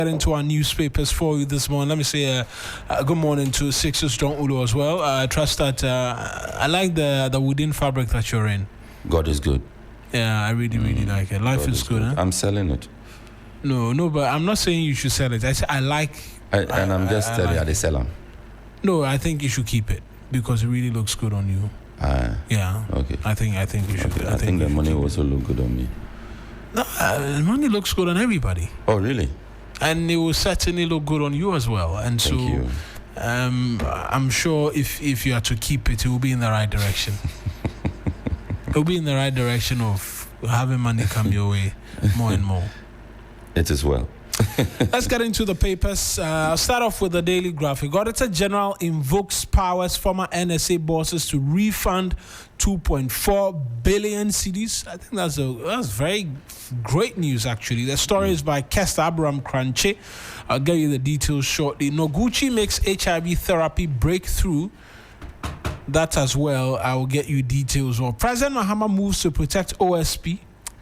Into our newspapers for you this morning. Let me say good morning to Sixers John Ulu as well. I trust that I like the wooden fabric that you're in. God is good. Yeah, I really like it. Life is good. Huh? I'm selling it. No, but I'm not saying you should sell it. I say I like. I'm just telling you, they sell them. No, I think you should keep it because it really looks good on you. Yeah. Okay. I think you should. Okay. I think the money also look good on me. No, the money looks good on everybody. Oh, really? And it will certainly look good on you as well. And Thank you. I'm sure if you are to keep it, it will be in the right direction. It will be in the right direction of having money come your way more and more. It is well. Let's get into the papers. I'll start off with the Daily Graphic. Auditor General invokes powers former NSA bosses to refund 2.4 billion cedis. I think that's very great news, actually. The story is by Kester Abraham Kranche. I'll get you the details shortly. Noguchi makes HIV therapy breakthrough. That as well, I will get you details. Well, President Mahama moves to protect OSP.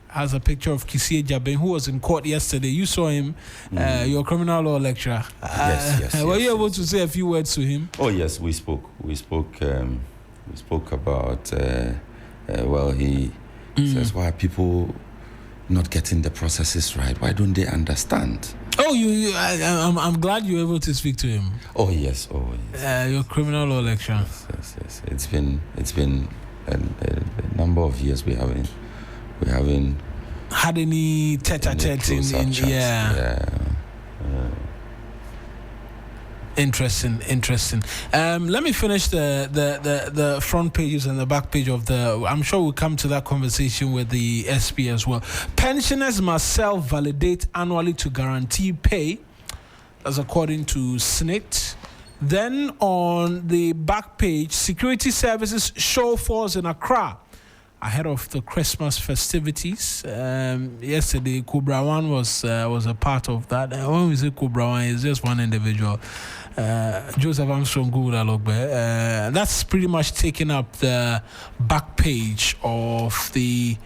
Has a picture of Kisie Jaben, who was in court yesterday. You saw him, your criminal law lecturer. Yes. Were you able to say a few words to him? Oh, yes, we spoke. We spoke about, he says, why are people not getting the processes right? Why don't they understand? Oh, I'm glad you were able to speak to him. Oh, yes. Your criminal law lecturer. Yes. It's been a number of years we haven't had any tete-a-tete in yeah. Interesting. Let me finish the front pages and the back page of I'm sure we'll come to that conversation with the SP as well. Pensioners must self-validate annually to guarantee pay. That's according to SNIT. Then on the back page, security services show force in Accra ahead of the Christmas festivities. Yesterday, Cobra One was a part of that. When we say Cobra One, it's just one individual. Joseph Armstrong Goudalogbe. That's pretty much taking up the back page of the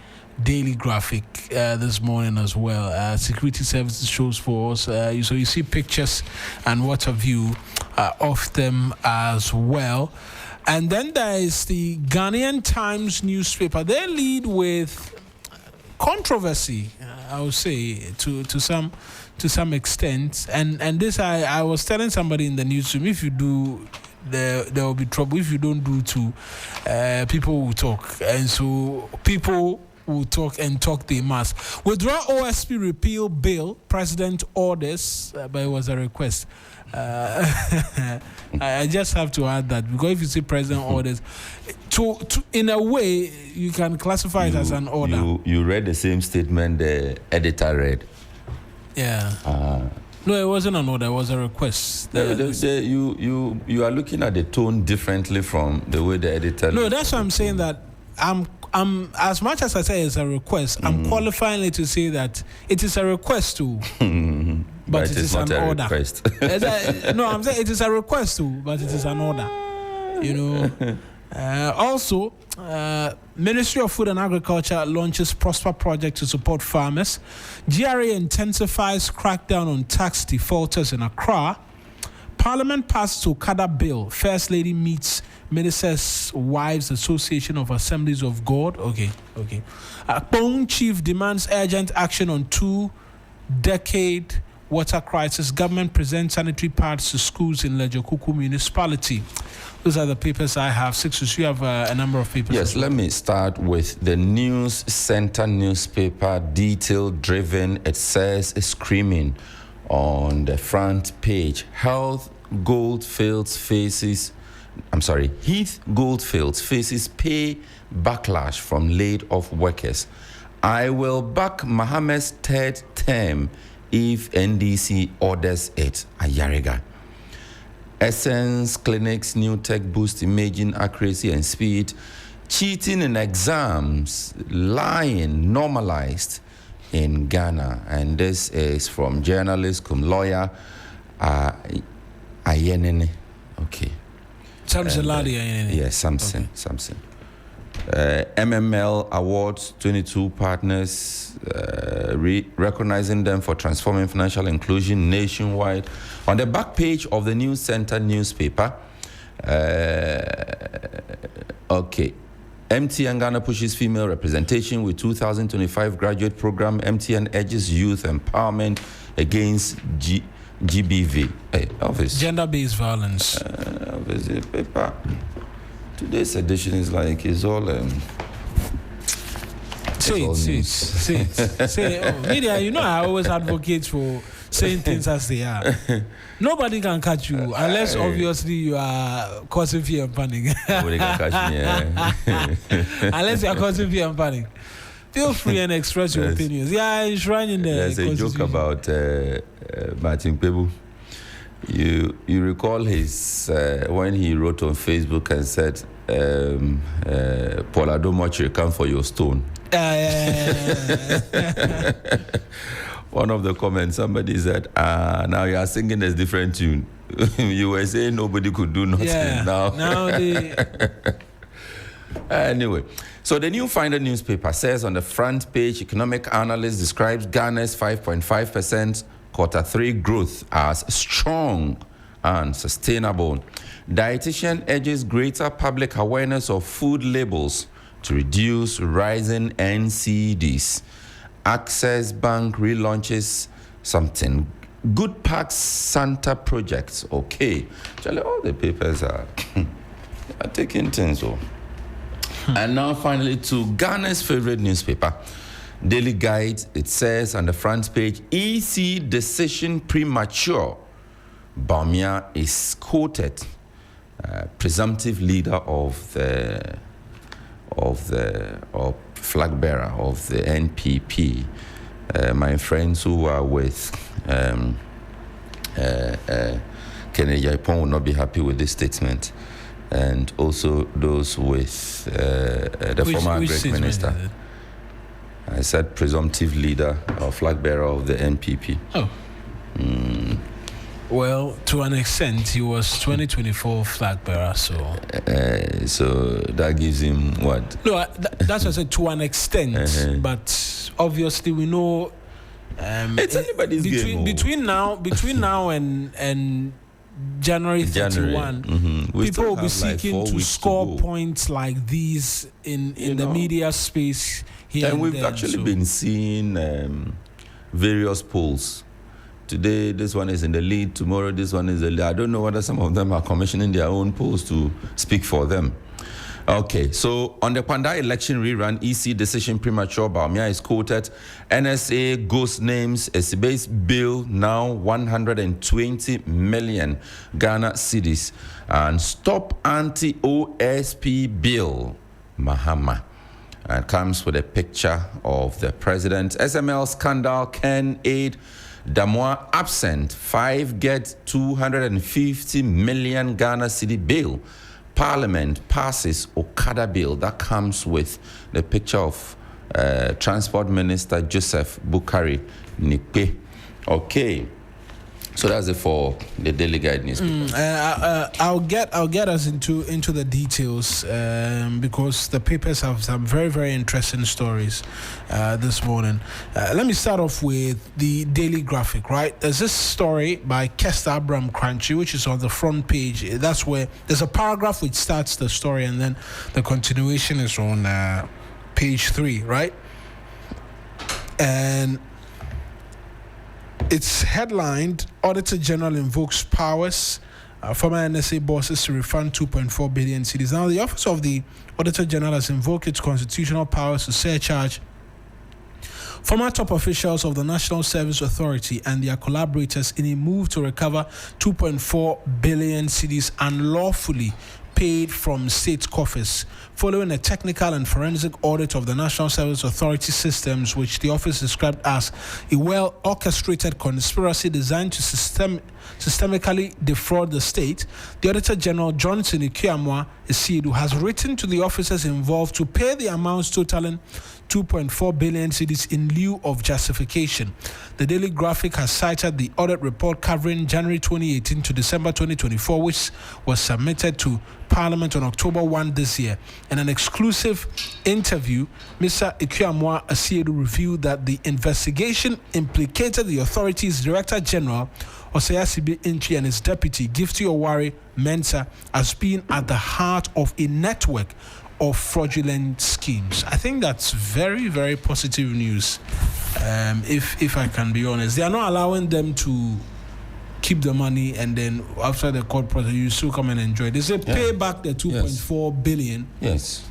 Daily Graphic this morning as well. Security Services shows for us. So you see pictures and what have you of them as well. And then there is the Ghanaian Times newspaper. They lead with controversy, I would say, to some extent. And this I was telling somebody in the newsroom, if you do, there will be trouble. If you don't do too, people will talk. And so people will talk and talk they must. Withdraw OSP repeal bill, President orders, but it was a request. I just have to add that because if you say president orders, to in a way you can classify it as an order. You read the same statement the editor read. Yeah. No, it wasn't an order. It was a request. You are looking at the tone differently from the way the editor. No, that's why I'm saying that I'm as much as I say it's a request, I'm qualifying it to say that it is a request too. But it is not an order. Request. No, I'm saying it is a request too, but it is an order. You know. Also, Ministry of Food and Agriculture launches Prosper project to support farmers. GRA intensifies crackdown on tax defaulters in Accra. Parliament passed Okada bill. First Lady meets Ministers' Wives Association of Assemblies of God. Okay. Akpong Chief demands urgent action on 2-decade water crisis. Government presents sanitary pads to schools in Lejokuku municipality. Those are the papers I have. Six, you have a number of papers. Yes, let me start with the News Center newspaper, detail-driven. It says screaming on the front page. Heath Goldfields faces pay backlash from laid-off workers. I will back Mahama's third term if NDC orders it. Ayariga. Essence Clinic's new tech boost imaging accuracy and speed. Cheating in exams, lying normalized in Ghana. And this is from journalist cum lawyer Ayenene. Okay. Samson Ladi Ayenene. Yes, Samson. MML awards 22 partners, recognizing them for transforming financial inclusion nationwide. On the back page of the News Center newspaper, MTN Ghana pushes female representation with 2025 graduate program. MTN urges youth empowerment against GBV. Hey, Elvis. Gender-based violence. Elvis, paper. Today's edition is like, it's all... Say it. Media, you know I always advocate for saying things as they are. Nobody can catch you unless obviously you are causing fear and panic. Nobody can catch me, yeah. Unless you are causing fear and panic. Feel free and express your opinions. Yeah, enshrined in the There's a joke about Martin Pebu. You recall his when he wrote on Facebook and said, Paul, I don't want you to come for your stone. One of the comments, somebody said, now you are singing a different tune. You were saying nobody could do nothing. Yeah, now Anyway, so the New Finder newspaper says on the front page, economic analyst describes Ghana's 5.5% Q3 growth as strong and sustainable. Dietitian urges greater public awareness of food labels to reduce rising NCDs. Access Bank relaunches something. Good Park Santa projects. Okay. Actually, all the papers are taking things. And now finally to Ghana's favorite newspaper, Daily Guide. It says on the front page, EC decision premature. Bawumia is quoted, presumptive leader of flag bearer of the NPP. My friends who are with Kennedy Jaipong will not be happy with this statement, and also those with the former Great Minister. I said presumptive leader or flag bearer of the NPP. Oh. Well, to an extent, he was 2024 flag bearer, so... so that gives him what? No, that's what I said, to an extent. But obviously, we know... it's anybody's game. Between now and January 31, people will be seeking to score points like these in the media space here and we've actually been seeing various polls. Today, this one is in the lead. Tomorrow, this one is in the lead. I don't know whether some of them are commissioning their own polls to speak for them. Okay, so on the Panda election rerun, EC decision premature. Bawumia is quoted. NSA ghost names Esibe's bill now 120 million Ghana cedis. And stop anti-OSP bill, Mahama. And comes with a picture of the president. SML scandal can aid Damoa absent. 5 get 250 million Ghana cedi bill. Parliament passes Okada bill. That comes with the picture of Transport Minister Joseph Bukari Nikpe. Okay. So that's it for the Daily Guide newspaper. I'll get us into the details because the papers have some very, very interesting stories this morning. Let me start off with the Daily Graphic, right? There's this story by Kester Abraham Crunchy, which is on the front page. That's where there's a paragraph which starts the story, and then the continuation is on page 3, right? And it's headlined, Auditor General invokes powers, former NSA bosses to refund 2.4 billion cedis. Now, the Office of the Auditor General has invoked its constitutional powers to surcharge former top officials of the National Service Authority and their collaborators in a move to recover 2.4 billion cedis unlawfully paid from state coffers, following a technical and forensic audit of the National Service Authority systems, which the office described as a well-orchestrated conspiracy designed to systemically defraud the state. The Auditor General, Johnson Ikuamwa Esidu, has written to the officers involved to pay the amounts totaling 2.4 billion cedis in lieu of justification. The Daily Graphic has cited the audit report covering January 2018 to December 2024, which was submitted to Parliament on October 1 this year. In an exclusive interview, Mr. Ikuamwa Asiedu revealed that the investigation implicated the authority's Director General, Osayasibi Intri, and his deputy, Gifty Owari Mensah, as being at the heart of a network of fraudulent schemes. I think that's very, very positive news. If I can be honest, they are not allowing them to keep the money, and then after the court process, you still come and enjoy it. They say pay back the 2.4 billion. Yes.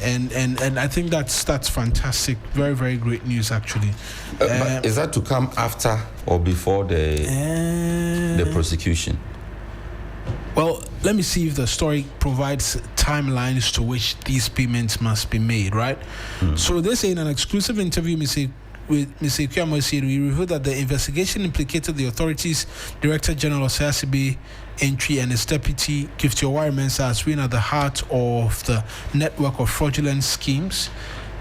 And I think that's fantastic. Very, very great news, actually. But is that to come after or before the prosecution? Well, let me see if the story provides timelines to which these payments must be made, right? So they say in an exclusive interview, with Mr. Ikuamwa Asiedu, he revealed that the investigation implicated the authority's Director General Osayasibi Intri and his deputy Gifty Owari Mensah as being at the heart of the network of fraudulent schemes.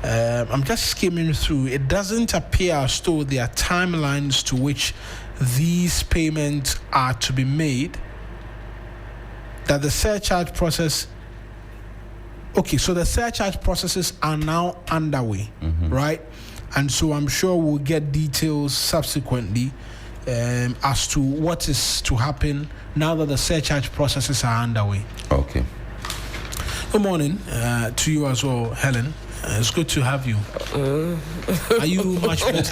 I'm just skimming through. It doesn't appear as though there are timelines to which these payments are to be made. That the surcharge process. Okay, so the surcharge processes are now underway, right? And so I'm sure we'll get details subsequently as to what is to happen now that the surcharge processes are underway. Okay. Good morning to you as well, Helen. It's good to have you. Are you much better?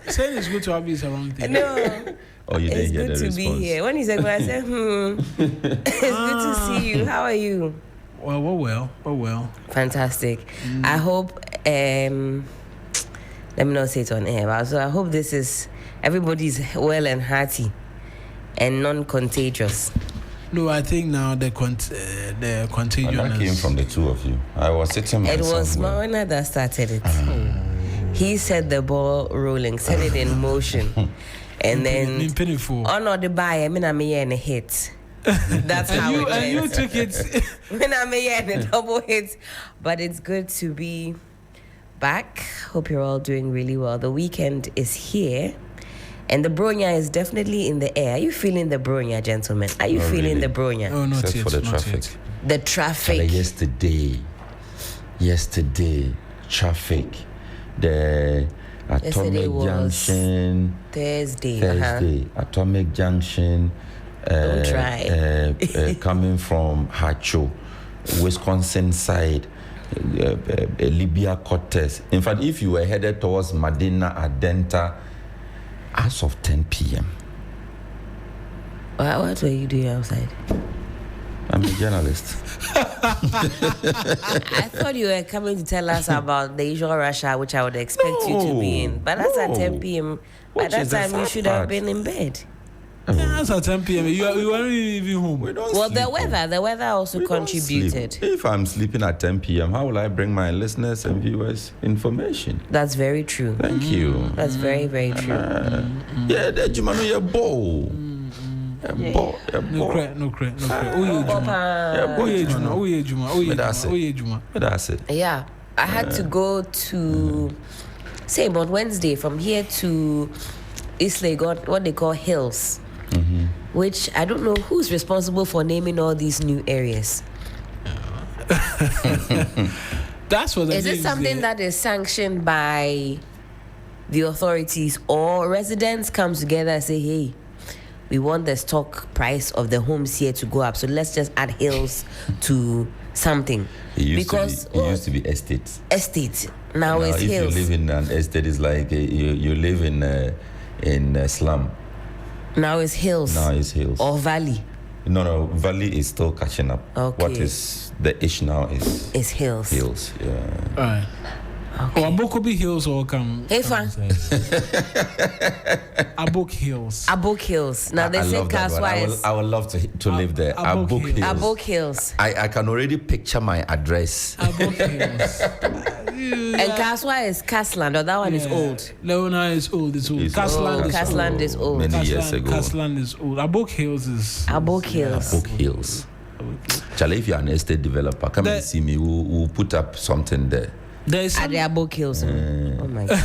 Saying it's good to have you is the wrong thing. No. Oh, you it's didn't get good the to response. be here. When he said, I said, It's good to see you. How are you? Well, well. Fantastic. I hope, let me not say it on air, but so I hope this is, everybody's well and hearty and non-contagious. No, I think now the contagion And that came from the two of you. I was sitting It myself. was Mawana that started it. He set the ball rolling, set it in motion. And then, on the buy, I mean, I'm a hit. That's how it went. And you took it. When I'm in a double hit. But it's good to be back. Hope you're all doing really well. The weekend is here. And the bronya is definitely in the air. Are you feeling the bronya, gentlemen? Are you feeling the bronya? Oh, not Except yet. for the not traffic. yet. The traffic. Yesterday, traffic. The Yesterday Atomic was Junction. Thursday. Atomic Junction. Don't try. Coming from Hacho, Wisconsin side, Libya Cortez. In fact, if you were headed towards Medina Adenta, as of 10 p.m. What were you doing outside? I'm a journalist. I thought you were coming to tell us about the usual rush hour, which I would expect you to be in. But that's at 10 p.m. By that time, you should have been in bed. Yeah, that's at 10 p.m. You weren't even home. Well, the weather also contributed. If I'm sleeping at 10 p.m., how will I bring my listeners and viewers information? That's very true. Thank you. That's very, very true. Yeah, the Jumano, you're bold. No credit. That's it. Yeah, I had to go to, say, about Wednesday from here to East Lagos, what they call Hills, which I don't know who's responsible for naming all these new areas. That's what. Is it something that is sanctioned by the authorities, or residents come together and say, hey, we want the stock price of the homes here to go up, so let's just add hills to something? It used to be estates. Estate. Now it's if hills. you live in an estate, it's like you live in a slum. Now it's hills. Or valley. No, valley is still catching up. Okay. What is the ish now is hills. Hills, yeah. All right. Okay. Or Abokobi Hills or come. Hey, fam. Abok Hills. Abok Hills. Now they say Kaswa. I would love to live there. Abok Hills. Abok Hills. I can already picture my address. Abok Hills. And Kaswa is Kasland, or that one is old. No, it's old. It's old. Kasland is old. Many years ago. Kasland is old. Abok Hills is. Abok Hills. Abok Hills. Charlie, if you're an estate developer, come and see me. We'll put up something there. There's some, oh my God.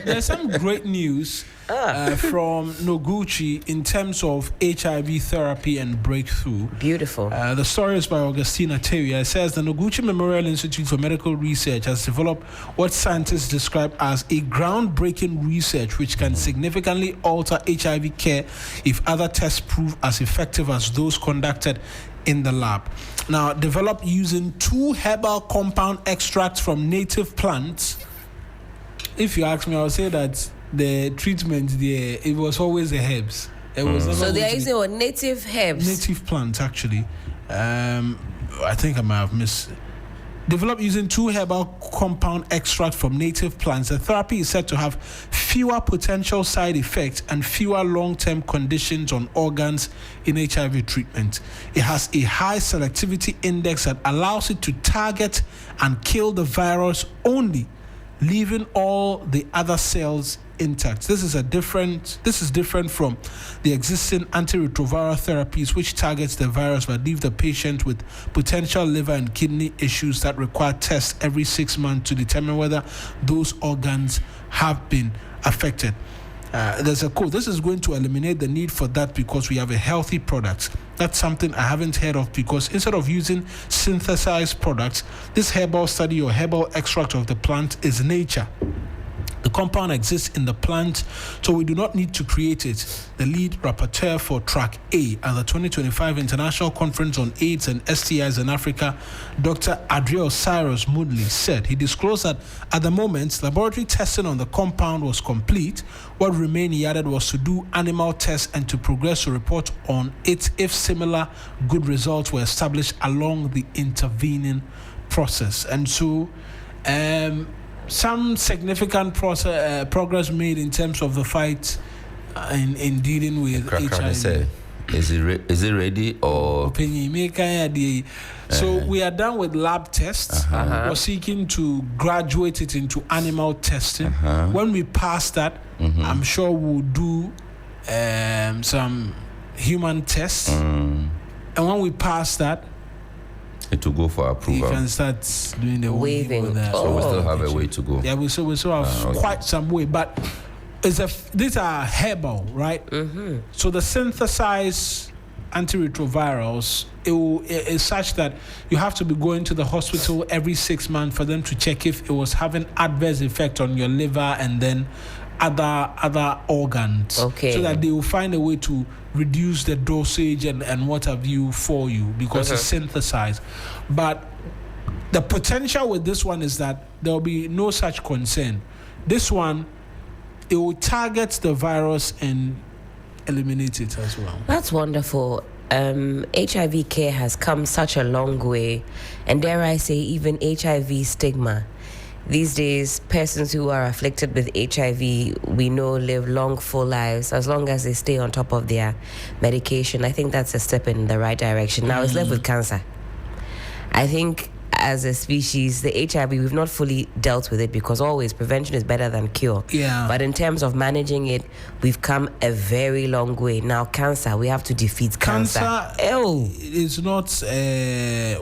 there's some great news from Noguchi in terms of HIV therapy and breakthrough. Beautiful. The story is by Augustina Teria. It says the Noguchi Memorial Institute for Medical Research has developed what scientists describe as a groundbreaking research which can significantly alter HIV care if other tests prove as effective as those conducted in the lab. Now, developed using 2 herbal compound extracts from native plants. If you ask me, I would say that the treatment there, it was always the herbs. It was never so they are using native herbs? Native plants, actually. I think I might have missed. Developed using 2 herbal compound extracts from native plants, the therapy is said to have fewer potential side effects and fewer long-term conditions on organs in HIV treatment. It has a high selectivity index that allows it to target and kill the virus only, leaving all the other cells intact. This is different from the existing antiretroviral therapies which targets the virus but leave the patient with potential liver and kidney issues that require tests every 6 months to determine whether those organs have been affected. There's a quote, this is going to eliminate the need for that because we have a healthy product. That's something I haven't heard of because instead of using synthesized products, this herbal study or herbal extract of the plant is nature. The compound exists in the plant, so we do not need to create it. The lead rapporteur for Track A at the 2025 International Conference on AIDS and STIs in Africa, Dr. Adriel Cyrus Moodley, said he disclosed that at the moment, laboratory testing on the compound was complete. What remained, he added, was to do animal tests and to progress to report on it if similar good results were established along the intervening process. And so, some significant progress made in terms of the fight in dealing with HIV. Is it ready or? So we are done with lab tests. We're seeking to graduate it into animal testing. When we pass that, I'm sure we'll do some human tests. And when we pass that, it will go for approval. You can start doing the waving. So we still have a way to go. Yeah, we still have quite some way, but these are herbal, right? So the synthesized antiretrovirals is such that you have to be going to the hospital every 6 months for them to check if it was having adverse effect on your liver and then other organs. Okay. So that they will find a way to reduce the dosage and what have you for you because it's synthesized. But the potential with this one is that there will be no such concern. This one, it will target the virus and eliminate it as well. That's wonderful. HIV care has come such a long way, and dare I say even HIV stigma. These days, persons who are afflicted with HIV, we know, live long, full lives as long as they stay on top of their medication. I think that's a step in the right direction. Now, it's left with cancer. I think as a species, the HIV, we've not fully dealt with it because always prevention is better than cure. Yeah. But in terms of managing it, we've come a very long way. Now, cancer, we have to defeat cancer. Cancer is not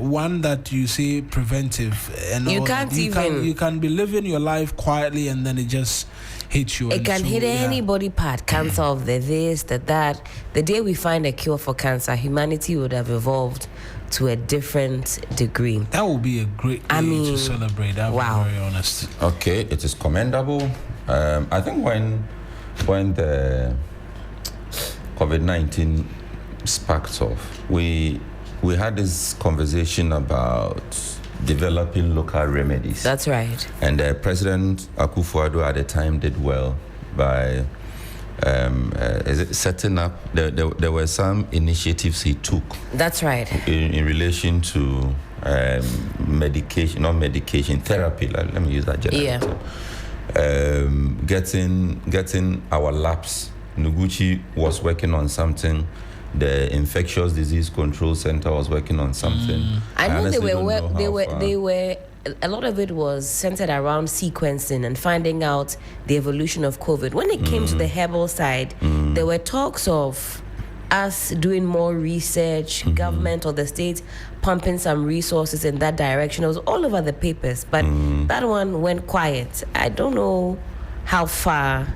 one that you say preventive. And you can't you can be living your life quietly and then it just hits you. It can hit any body part. Cancer of the this, the that. The day we find a cure for cancer, humanity would have evolved to a different degree. That would be a great day to celebrate. I'll be very honest. Okay, it is commendable. I think when the COVID-19 sparked off, we had this conversation about developing local remedies. That's right. And President Akufo-Addo at the time did well by setting up. There were some initiatives he took. That's right. In relation to therapy. Let me use that general term. Getting our labs. Noguchi was working on something. The Infectious Disease Control Center was working on something. I know they were. A lot of it was centered around sequencing and finding out the evolution of COVID. When it came to the herbal side, there were talks of us doing more research, government or the state pumping some resources in that direction. It was all over the papers, but that one went quiet. I don't know how far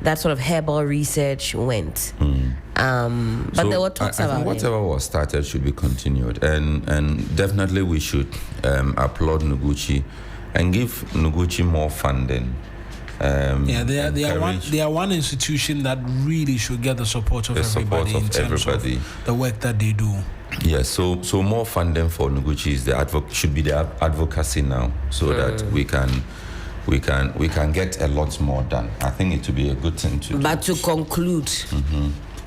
that sort of herbal research went. But So there were talks I about think it. whatever was started should be continued, and definitely we should applaud Noguchi and give Noguchi more funding. They are one institution that really should get the support of everybody in terms of the work that they do. Yes, so more funding for Noguchi is should be the advocacy now, so that we can get a lot more done. I think it would be a good thing to do. But to conclude,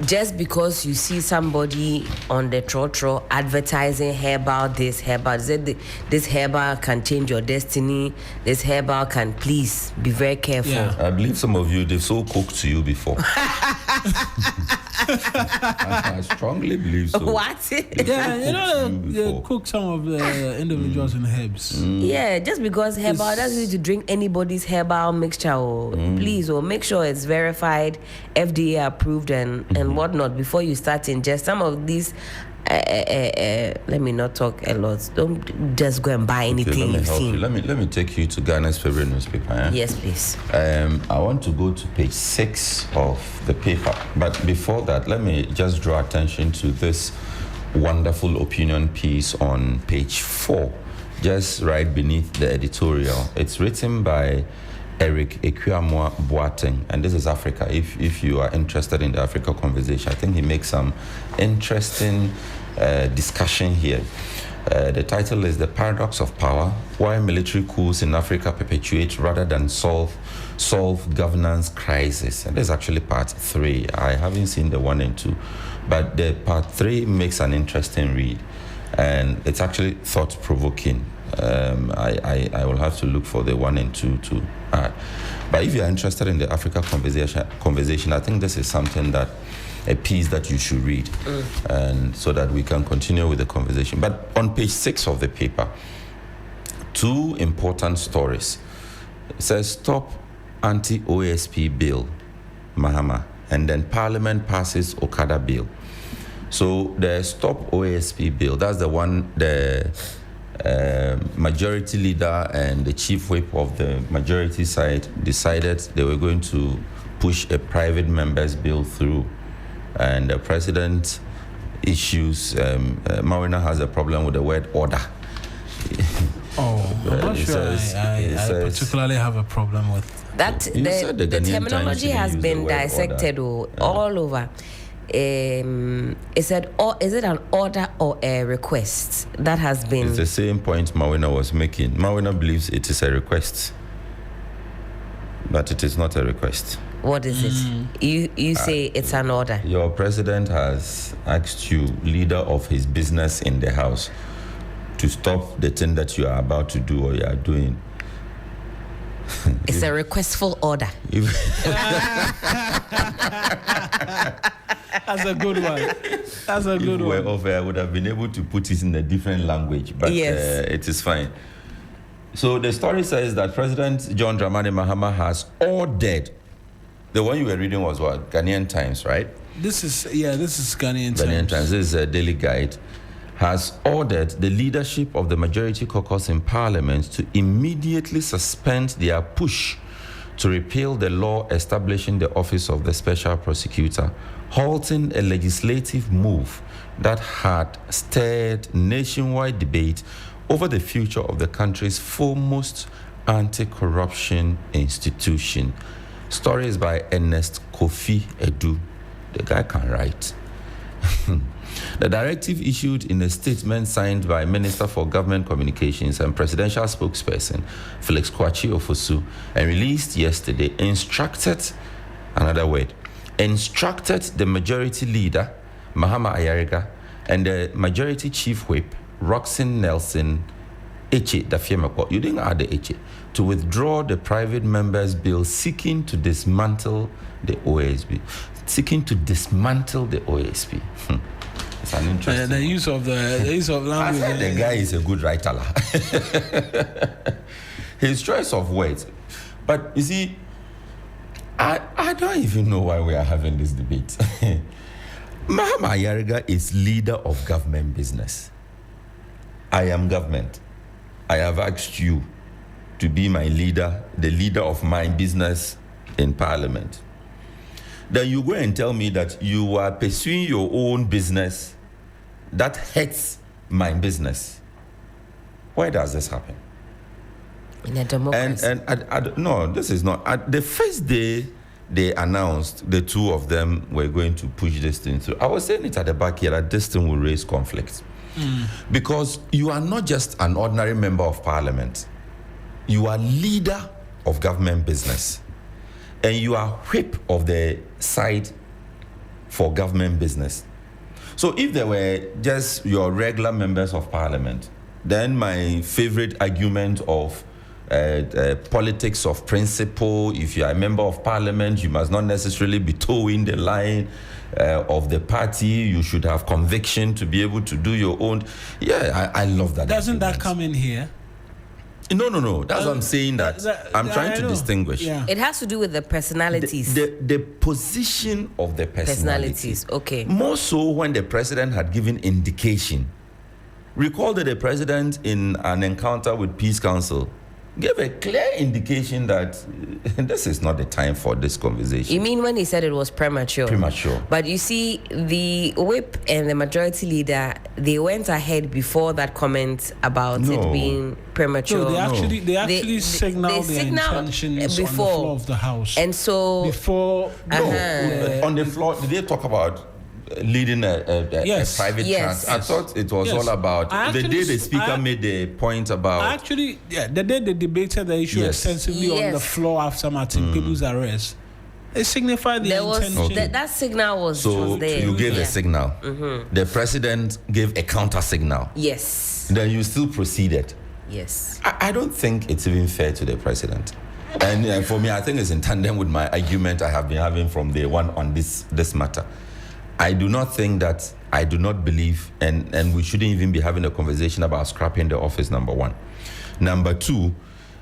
just because you see somebody on the trotro advertising herbal this herbal can change your destiny, this herbal can, please be very careful. Yeah. I believe some of you, they've so cooked to you before. I strongly believe so. What? They cook some of the individuals in herbs. Yeah, just because herbal doesn't need to drink anybody's herbal mixture. Please, make sure it's verified, FDA approved, and whatnot before you start ingest some of these. Let me not talk a lot. Don't just go and buy anything you've seen. Let me take you to Ghana's favorite newspaper. Yeah? Yes, please. I want to go to page 6 of the paper. But before that, let me just draw attention to this wonderful opinion piece on page 4, just right beneath the editorial. It's written by Eric Ekwamwa Boateng, and this is Africa. If you are interested in the Africa conversation, I think he makes some interesting discussion here. The title is "The Paradox of Power: Why Military Coups in Africa Perpetuate Rather Than Solve Governance Crisis." And this is actually part 3. I haven't seen the 1 and 2, but the part 3 makes an interesting read, and it's actually thought-provoking. I will have to look for the 1 and 2 to add. But if you are interested in the Africa conversation, I think this is something that a piece that you should read, and so that we can continue with the conversation. But on page 6 of the paper, 2 important stories. It says stop anti-OSP bill, Mahama, and then Parliament passes Okada bill. So the stop OSP bill, that's the one the majority leader and the chief whip of the majority side decided they were going to push a private member's bill through, and the president issues Mawina has a problem with the word order. I'm not sure I particularly have a problem with that. The terminology has been dissected all over. Is it an order or a request that has been? It's the same point Mawina was making. Mawina believes it is a request, but it is not a request. What is it? You say it's an order. Your president has asked you, leader of his business in the house, to stop the thing that you are about to do or you are doing. It's a requestful order. That's a good one. That's a good one. I would have been able to put it in a different language, but yes. It is fine. So the story says that President John Dramani Mahama has ordered. The one you were reading was what? Ghanaian Times, right? This is Ghanaian Times. Ghanaian Times. This is a daily guide. Has ordered the leadership of the majority caucus in Parliament to immediately suspend their push to repeal the law establishing the office of the special prosecutor, halting a legislative move that had stirred nationwide debate over the future of the country's foremost anti-corruption institution. Stories by Ernest Kofi Edu. The guy can write. The directive, issued in a statement signed by Minister for Government Communications and Presidential Spokesperson Felix Kwachi Ofosu, and released yesterday, instructed the majority leader, Mahama Ayariga, and the majority chief whip, Roxanne Nelson Eche Dafiemako, you didn't add the Eche, to withdraw the private members' bill seeking to dismantle the OSP. It's an interesting the use of language. I the guy is a good writer. His choice of words. But you see, I don't even know why we are having this debate. Mahama Ayariga is leader of government business. I am government. I have asked you to be my leader, the leader of my business in parliament. Then you go and tell me that you are pursuing your own business that hurts my business. Why does this happen? In a democracy. And no, this is not. The first day they announced the two of them were going to push this thing through, I was saying it at the back here that this thing will raise conflict. Because you are not just an ordinary member of parliament. You are leader of government business. And you are whip of the side for government business. So if they were just your regular members of parliament, then my favorite argument of politics of principle, if you are a member of parliament, you must not necessarily be towing the line of the party. You should have conviction to be able to do your own. Yeah, I love that. Doesn't argument. that come in here? No. That's what I'm saying. That I'm trying to distinguish. Yeah. It has to do with the personalities. The position of the personalities. Okay. More so when the president had given indication. Recall that the president in an encounter with Peace Council gave a clear indication that this is not the time for this conversation. You mean when he said it was premature? Premature. But you see, the whip and the majority leader, they went ahead before that comment about it being premature. No, they actually signaled their intentions on the floor of the House. And so before on the floor, did they talk about leading a private trans? I thought it was all about the day the speaker made the point about. The day they debated the issue extensively on the floor after Martin Peebles' arrest, it signified the intention. That signal was there. You gave a signal. The president gave a counter signal. Yes. Then you still proceeded. Yes. I don't think it's even fair to the president. And for me, I think it's in tandem with my argument I have been having from day one on this matter. I do not think that, I do not believe, and we shouldn't even be having a conversation about scrapping the office, number one. Number two,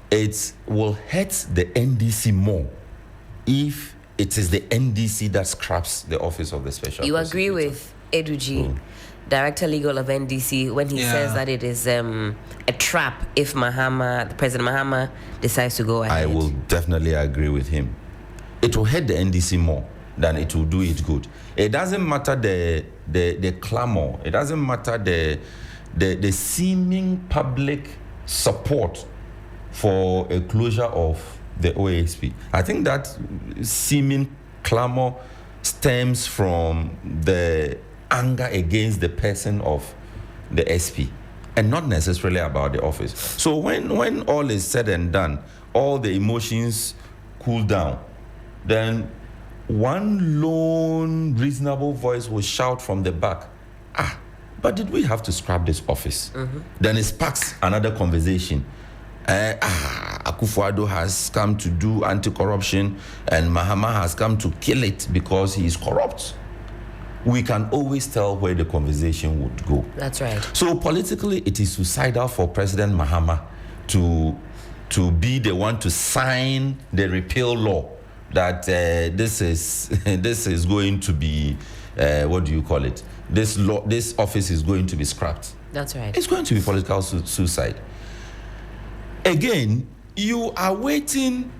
it will hurt the NDC more if it is the NDC that scraps the office of the special You prosecutor. agree with Eduji, Director Legal of NDC, when he says that it is a trap if President Mahama decides to go ahead? I will definitely agree with him. It will hurt the NDC more than it will do it good. It doesn't matter the clamor. It doesn't matter the seeming public support for a closure of the OSP. I think that seeming clamor stems from the anger against the person of the SP and not necessarily about the office. So when all is said and done, all the emotions cool down, then one lone reasonable voice will shout from the back, but did we have to scrap this office? Then it sparks another conversation. Akufo-Addo has come to do anti-corruption and Mahama has come to kill it because he is corrupt. We can always tell where the conversation would go. That's right. So politically, it is suicidal for President Mahama to be the one to sign the repeal law that this is going to be what do you call it? This office is going to be scrapped. That's right. It's going to be political suicide. Again, you are waiting.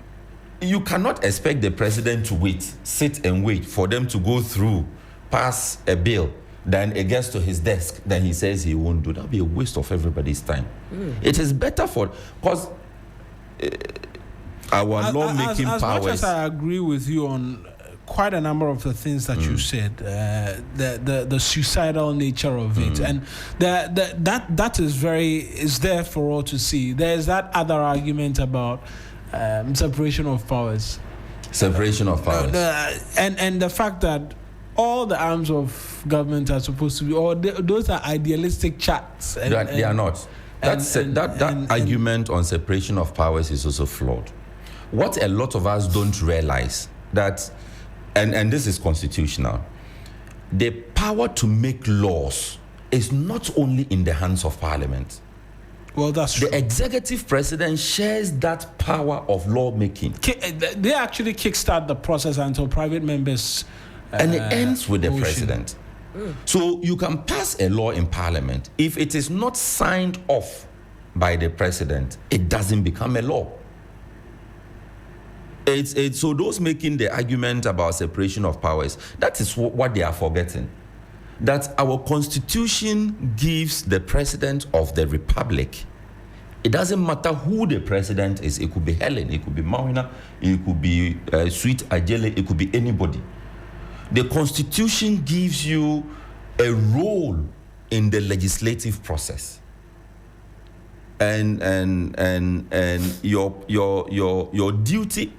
You cannot expect the president to sit and wait for them to go through, pass a bill, then it gets to his desk, then he says he won't do. That would be a waste of everybody's time. It is better because our lawmaking powers. As much as I agree with you on quite a number of the things that you said, the suicidal nature of it, and that is there for all to see. There's that other argument about separation of powers. Separation of powers. And the fact that all the arms of government are supposed to be, those are idealistic charts. They are not. That argument on separation of powers is also flawed. What a lot of us don't realize that, and this is constitutional, the power to make laws is not only in the hands of Parliament. Well, that's true. The executive president shares that power of lawmaking. They actually kickstart the process until private members. And it ends with the president. So you can pass a law in Parliament. If it is not signed off by the president, it doesn't become a law. It's so those making the argument about separation of powers, that is what they are forgetting. That our constitution gives the president of the republic. It doesn't matter who the president is. It could be Helen, it could be Mawina, it could be Sweet Ajele, it could be anybody. The constitution gives you a role in the legislative process. And your duty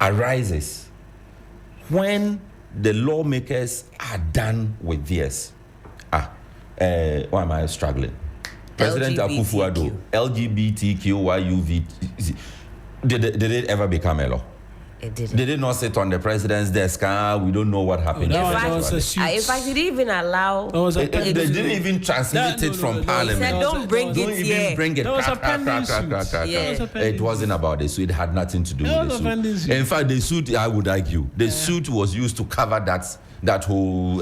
arises when the lawmakers are done with theirs. Why am I struggling? President Akufo-Addo, LGBTQYUV, did it ever become a law? It didn't. Did it not sit on the president's desk? We don't know what happened. In fact, he didn't even allow. They didn't even transmit it from Parliament. He said, don't bring it here. Bring it. It wasn't about the suit. It had nothing to do with the suit. In fact, the suit, I would argue, the suit was used to cover that whole...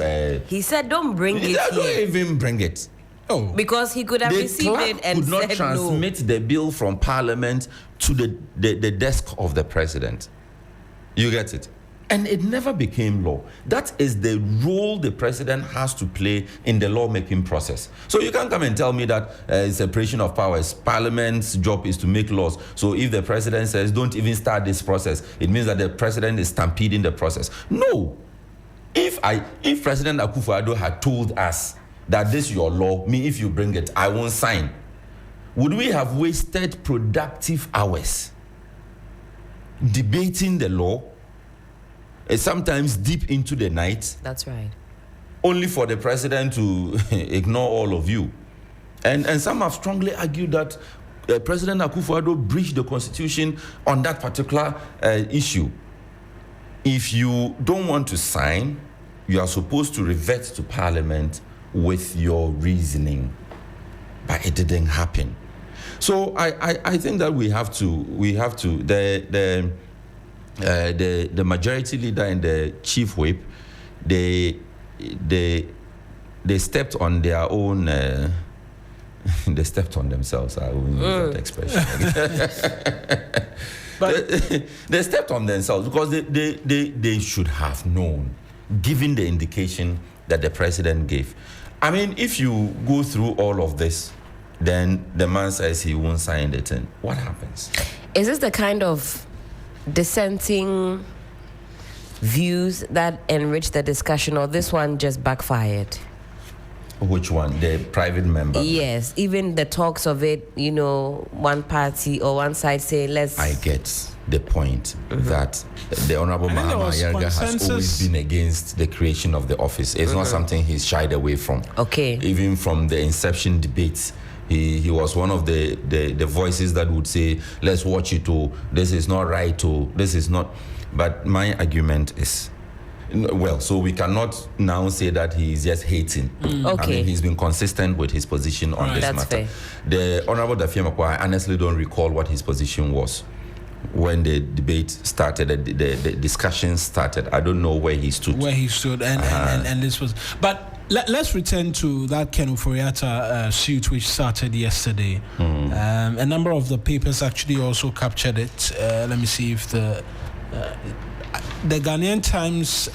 he said, don't bring it here. Don't even bring it. Oh. Because he could have received it and could not transmit the bill from Parliament to the desk of the president. You get it? And it never became law. That is the role the president has to play in the lawmaking process. So you can't come and tell me that separation of powers, Parliament's job is to make laws. So if the president says, don't even start this process, it means that the president is stampeding the process. No. If President Akufo-Addo had told us that this is your law, if you bring it, I won't sign, would we have wasted productive hours debating the law, sometimes deep into the night? That's right. Only for the president to ignore all of you. And some have strongly argued that President Akufo-Addo breached the constitution on that particular issue. If you don't want to sign, you are supposed to revert to Parliament with your reasoning. But it didn't happen. So I think that we have to the majority leader and the chief whip, they stepped on their own. They stepped on themselves. I won't use that expression. But they stepped on themselves because they should have known, given the indication that the president gave. I mean, if you go through all of this, then the man says he won't sign it in. What happens? Is this the kind of dissenting views that enrich the discussion, or this one just backfired? Which one? The private member? Yes, even the talks of it, one party or one side say, let's... I get the point that the Honorable Mahama Yarga has always been against the creation of the office. It's not something he's shied away from. Okay. Even from the inception debates, he was one of the voices that would say, let's watch it, this is not right, this is not... But my argument is... Well, so we cannot now say that he's just hating. Okay. I mean, he's been consistent with his position on this matter. Fair. The Honorable Dafia Makwa, I honestly don't recall what his position was when the debate started, the discussion started. I don't know where he stood. And this was... But let's return to that Ken Ofori-Atta suit which started yesterday. A number of the papers actually also captured it. Let me see if the Ghanaian Times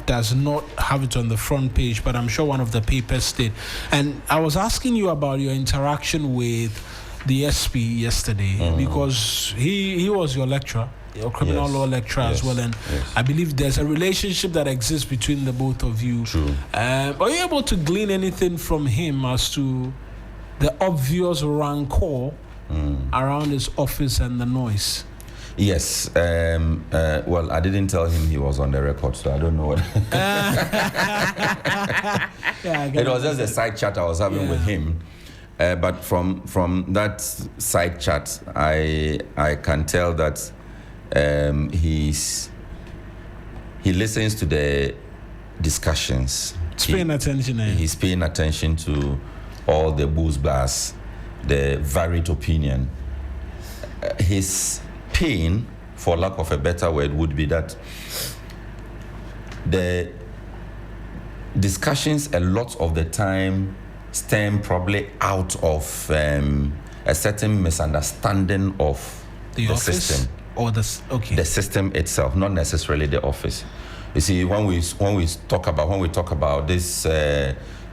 does not have it on the front page, but I'm sure one of the papers did. And I was asking you about your interaction with the SP yesterday because he was your lecturer, your criminal law lecturer as well, and I believe there's a relationship that exists between the both of you. True. Are you able to glean anything from him as to the obvious rancor around his office and the noise? Yes. Well, I didn't tell him he was on the record, so I don't know what. It was just a side chat I was having with him. But from that side chat, I can tell that he listens to the discussions. He's paying attention. He's paying attention to all the booze blasts, the varied opinion. His pain, for lack of a better word, would be that the discussions a lot of the time stem probably out of a certain misunderstanding of the system or the system itself, not necessarily the office. You see, when we talk about this,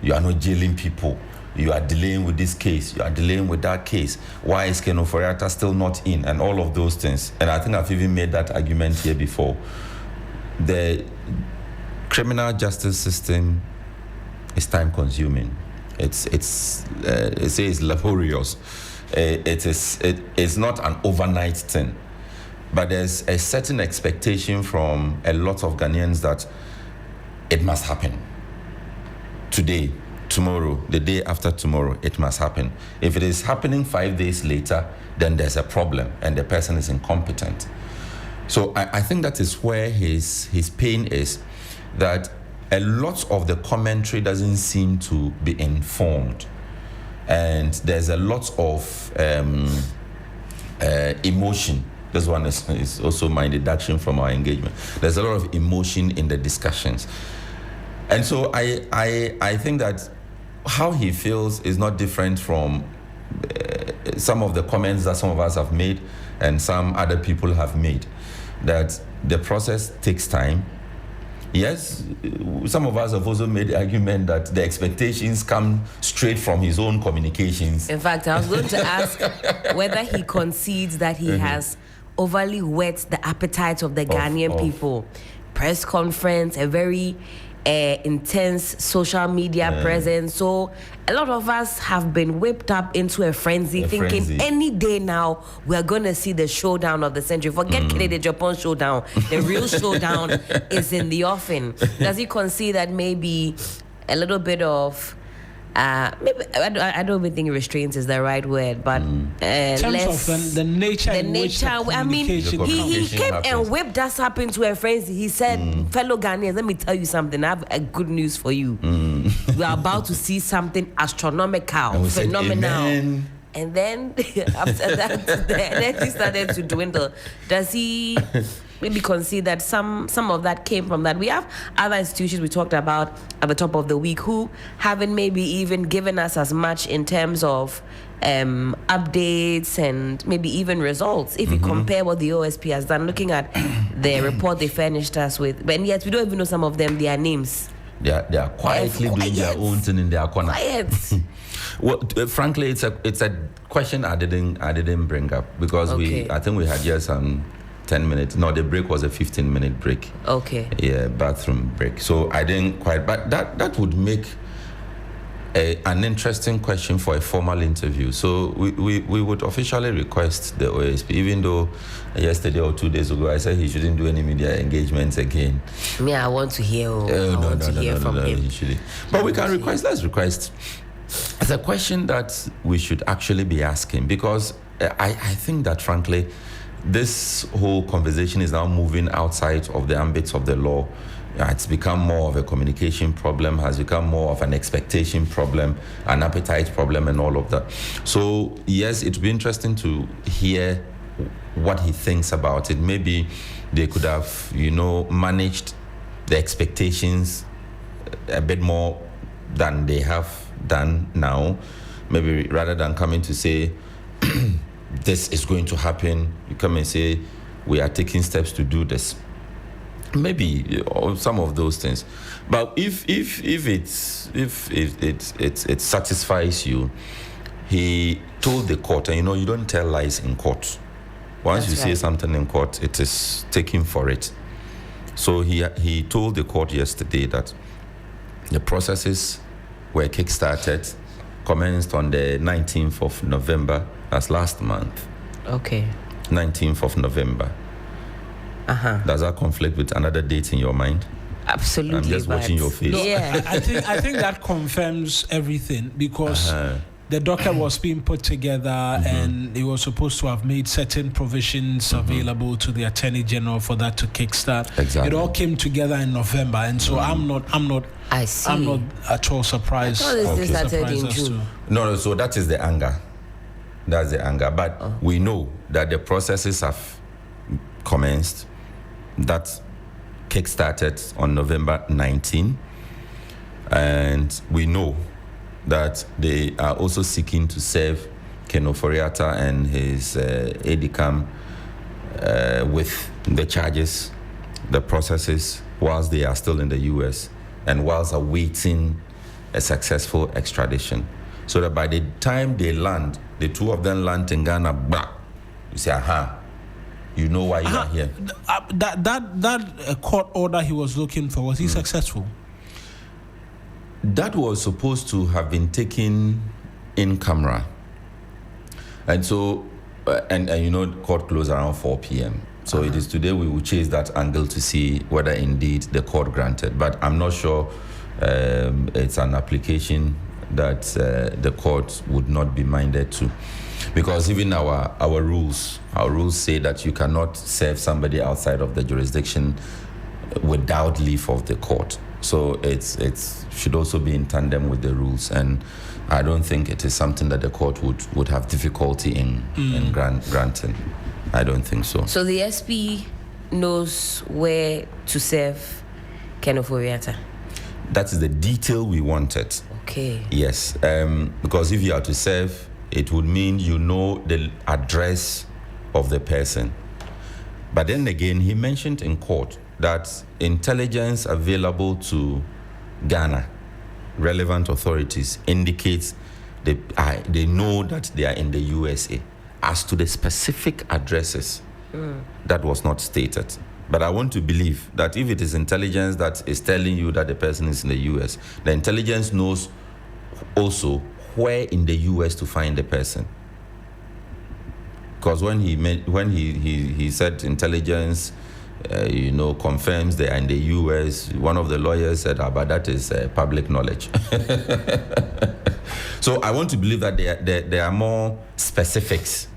you are not jailing people. You are dealing with this case. You are dealing with that case. Why is Ken Oforiatta still not in? And all of those things. And I think I've even made that argument here before. The criminal justice system is time-consuming. It's laborious. It's not an overnight thing. But there's a certain expectation from a lot of Ghanaians that it must happen. Today, tomorrow, the day after tomorrow, it must happen. If it is happening 5 days later, then there's a problem and the person is incompetent. So I think that is where his pain is, that a lot of the commentary doesn't seem to be informed. And there's a lot of emotion. This one is also my deduction from our engagement. There's a lot of emotion in the discussions. And so I think that how he feels is not different from some of the comments that some of us have made and some other people have made, that the process takes time. Yes, some of us have also made the argument that the expectations come straight from his own communications. In fact, I was going to ask whether he concedes that he has overly whet the appetite of the Ghanaian people. Press conference, a very intense social media presence. So a lot of us have been whipped up into a frenzy, thinking any day now we're going to see the showdown of the century. Forget Kennedy Japan showdown. The real showdown is in the offing. Does he concede that maybe a little bit of maybe I don't even think restraints is the right word, but terms of the nature. I mean, he came and whipped us up into a frenzy. He said, "Fellow Ghanaians, let me tell you something. I have a good news for you. We are about to see something astronomical, phenomenal." And then after that, the energy started to dwindle. Does he maybe concede that some of that came from that? We have other institutions we talked about at the top of the week who haven't maybe even given us as much in terms of updates and maybe even results. If you compare what the OSP has done, looking at the report they furnished us with, and yet we don't even know some of them, their names. They are quietly doing their own thing in their corner. Well, frankly, it's a question I didn't bring up because I think we had just 10 minutes. No, the break was a 15-minute break. Okay. Yeah, bathroom break. So I didn't quite. But that would make an interesting question for a formal interview. So we would officially request the OSP, even though yesterday or 2 days ago I said he shouldn't do any media engagements again. Me, I want to hear. I want to hear from him. But we can request. Let's request. It's a question that we should actually be asking because I think that frankly, this whole conversation is now moving outside of the ambits of the law. It's become more of a communication problem, has become more of an expectation problem, an appetite problem, and all of that. So, yes, it would be interesting to hear what he thinks about it. Maybe they could have, managed the expectations a bit more than they have done now. Maybe rather than coming to say, this is going to happen, you come and say, we are taking steps to do this. Maybe some of those things. But if it satisfies you, he told the court, and you don't tell lies in court. Once you say something in court, it is taken for it. So he told the court yesterday that the processes were kickstarted, commenced on the 19th of November, that's last month. Okay. 19th of November. Does that conflict with another date in your mind? Absolutely. I'm just watching your face. No, yeah. I think that confirms everything because the docket was being put together and it was supposed to have made certain provisions available to the Attorney General for that to kickstart. Exactly. It all came together in November, and so I'm not at all surprised. I thought this started in June. No, so that is the anger. That's the anger. But we know that the processes have commenced. That kick-started on November 19. And we know that they are also seeking to serve Ken Ofori-Atta and his aide-de-camp with the charges, the processes, whilst they are still in the US and whilst awaiting a successful extradition. So that by the time they land, the two of them land in Ghana, bah, you say, aha, you know why you are here. That court order he was looking for, was he successful? That was supposed to have been taken in camera. And so, and you know, court closed around 4 p.m. So it is today we will chase that angle to see whether indeed the court granted. But I'm not sure it's an application that the court would not be minded to. Because even our rules say that you cannot serve somebody outside of the jurisdiction without leave of the court. So it should also be in tandem with the rules, and I don't think it is something that the court would have difficulty in granting. I don't think so. So the SP knows where to serve Ken Ofori-Atta? That is the detail we wanted. Okay. Yes, because if you are to serve, it would mean you know the address of the person. But then again, he mentioned in court that intelligence available to Ghana, relevant authorities, indicates they know that they are in the USA. As to the specific addresses, that was not stated. But I want to believe that if it is intelligence that is telling you that the person is in the US, the intelligence knows also where in the US to find the person. Because when he said intelligence, confirms they are in the US, one of the lawyers said, but that is public knowledge. So I want to believe that there are more specifics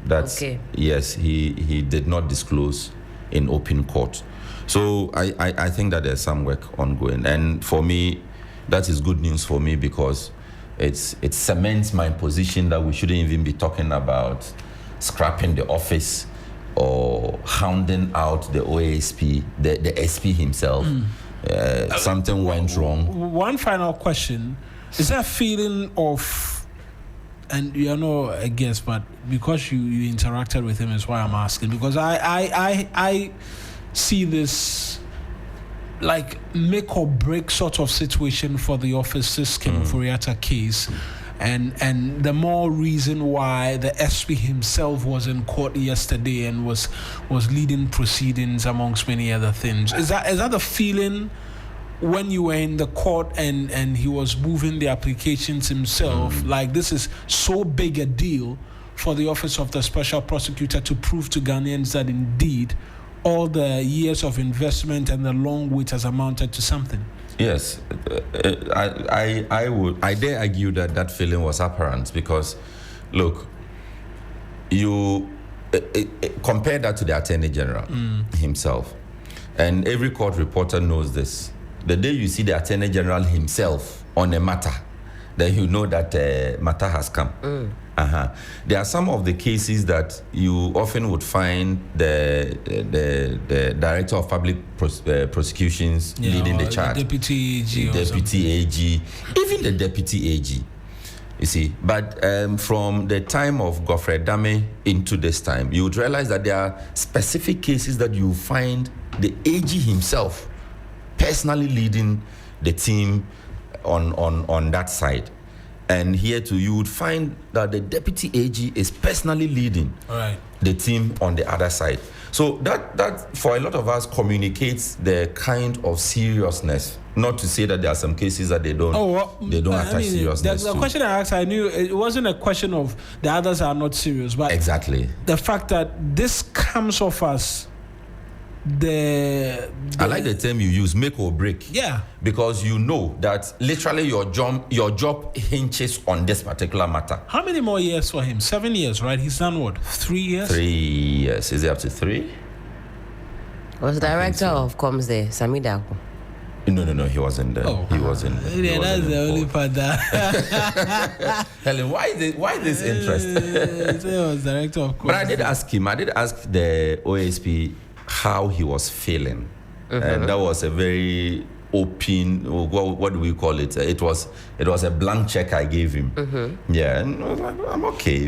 that, yes, he did not disclose in open court. So I think that there's some work ongoing. And for me, that is good news for me, because it cements my position that we shouldn't even be talking about scrapping the office or hounding out the OSP, the SP himself. Something went wrong. One final question. Is there a feeling of, and you're not a guest, but because you interacted with him is why I'm asking, because I see this like make or break sort of situation for the officer's Ken Ofori-Atta case. And the more reason why the SP himself was in court yesterday and was leading proceedings amongst many other things. Is that the feeling when you were in the court and he was moving the applications himself? Like, this is so big a deal for the office of the special prosecutor to prove to Ghanaians that indeed all the years of investment and the long wait has amounted to something. Yes, I dare argue that feeling was apparent, because, look, you compare that to the Attorney General himself, and every court reporter knows this. The day you see the Attorney General himself on a matter, then you know that matter has come. There are some of the cases that you often would find the Director of Public Prosecutions leading the charge. The Deputy AG, even the Deputy AG. You see, but from the time of Godfrey Dame into this time, you would realize that there are specific cases that you find the AG himself personally leading the team on that side. And here too, you would find that the Deputy AG is personally leading the team on the other side. So that for a lot of us communicates the kind of seriousness. Not to say that there are some cases that they don't attach seriousness the to. question I asked, I knew it wasn't a question of the others are not serious, but exactly the fact that this comes off as I like the term you use, make or break. Yeah. Because you know that literally your job hinges on this particular matter. How many more years for him? 7 years, right? He's done what? 3 years? 3 years. Is it up to 3? Was director of comms there, Samida? No, he wasn't there. He wasn't there. Yeah, that's the only part that. Helen, why this interest? He was director of comms. But I did ask the OSP how he was feeling. And that was a very open, or what do we call it? It was a blank check I gave him. Yeah, and I was like, I'm okay,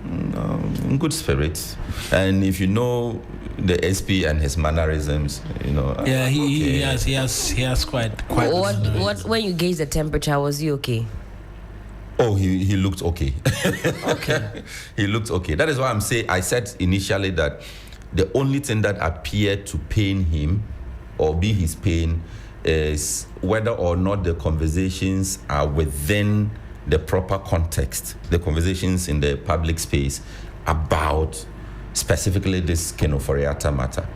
in good spirits. And if you know the SP and his mannerisms, Yeah, he has quite. What when you gauge the temperature, was he okay? Oh, he looked okay. Okay. He looked okay. That is why I said initially that the only thing that appeared to pain him or be his pain is whether or not the conversations are within the proper context, the conversations in the public space about specifically this Kenoforiata matter.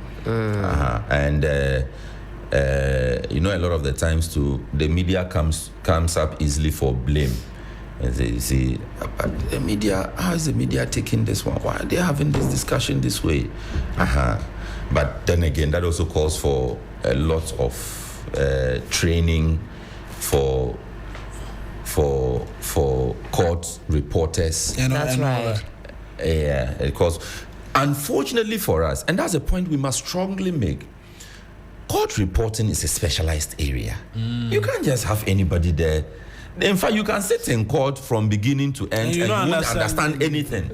And a lot of the times too, the media comes up easily for blame. And they say, but the media, how is the media taking this one? Why are they having this discussion this way? But then again, that also calls for a lot of training for court reporters. That's right. Yeah, because unfortunately for us, and that's a point we must strongly make, court reporting is a specialized area. You can't just have anybody there. In fact, you can sit in court from beginning to end and you won't understand anything.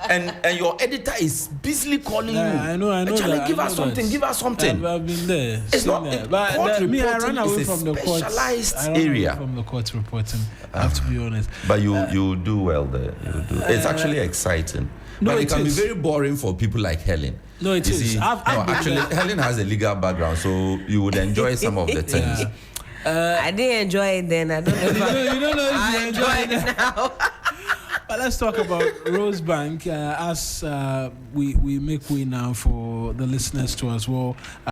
and your editor is busily calling you. I know. Give us something. I've been there. It's not. But Court reporting I ran away is from the specialized area. area. From the court reporting, I have to be honest. But you do well there. It's actually exciting. But it can be very boring for people like Helen. No, it is. Actually, Helen has a legal background, so you would enjoy some of the things. I didn't enjoy it then. I don't know if you don't know if I you enjoy it now. But let's talk about Rosebank as we make way now for the listeners to as well.